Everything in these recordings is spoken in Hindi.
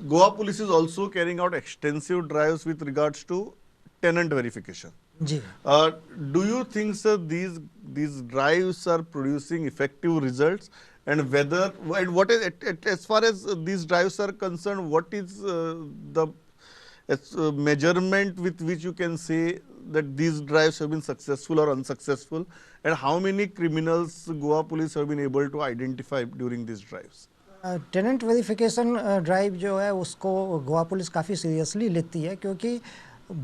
Goa police is also carrying out extensive drives with regards to tenant verification. जी Do you think, sir, these drives are producing effective results, and whether and what is as far as these drives are concerned, what is the measurement with which you can say that these drives have been successful or unsuccessful, and how many criminals Goa police have been able to identify during these drives? Tenant verification drive जो है उसको गोवा पुलिस काफ़ी सीरियसली लेती है, क्योंकि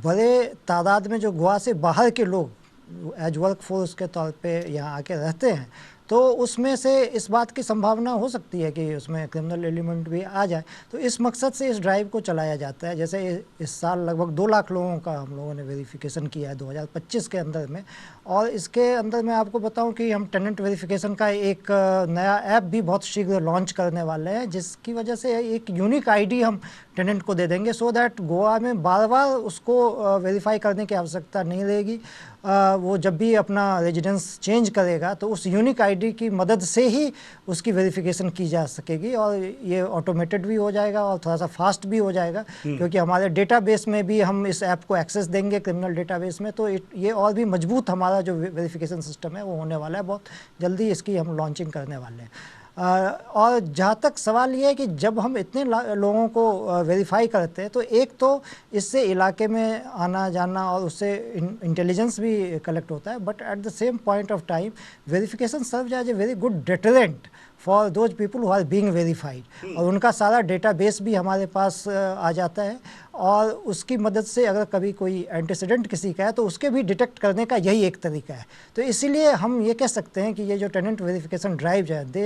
बड़े तादाद में जो गोवा से बाहर के लोग एज वर्क फोर्स के तौर पे यहाँ आके रहते हैं, तो उसमें से इस बात की संभावना हो सकती है कि उसमें क्रिमिनल एलिमेंट भी आ जाए। तो इस मकसद से इस ड्राइव को चलाया जाता है। जैसे इस साल लगभग 2 लाख लोगों का हम लोगों ने वेरिफिकेशन किया है 2025 के अंदर में। और इसके अंदर मैं आपको बताऊं कि हम टेनेंट वेरिफिकेशन का एक नया ऐप भी बहुत शीघ्र लॉन्च करने वाले हैं, जिसकी वजह से एक यूनिक आईडी हम टेनेंट को दे देंगे, सो दैट गोवा में बार बार उसको वेरीफाई करने की आवश्यकता नहीं रहेगी। वो जब भी अपना रेजिडेंस चेंज करेगा तो उस यूनिक आईडी की मदद से ही उसकी वेरिफिकेशन की जा सकेगी, और ये ऑटोमेटेड भी हो जाएगा और थोड़ा सा फास्ट भी हो जाएगा, क्योंकि हमारे डेटाबेस में भी हम इस ऐप को एक्सेस देंगे, क्रिमिनल डेटाबेस में। तो ये और भी मजबूत हमारा जो वेरिफिकेशन सिस्टम है वो होने वाला है। बहुत जल्दी इसकी हम लॉन्चिंग करने वाले हैं। और जहाँ तक सवाल ये है कि जब हम इतने लोगों को वेरीफाई करते हैं, तो एक तो इससे इलाके में आना जाना और उससे इंटेलिजेंस भी कलेक्ट होता है, but at the same point of time verification serve as a very good deterrent for those people who are being verified, और उनका सारा डेटाबेस भी हमारे पास आ जाता है, और उसकी मदद से अगर कभी कोई एंटीसीडेंट किसी का है तो उसके भी डिटेक्ट करने का यही एक तरीका है। तो इसीलिए हम ये कह सकते हैं कि ये जो टेनेंट वेरिफिकेशन ड्राइव है, they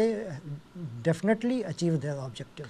definitely achieve their objective.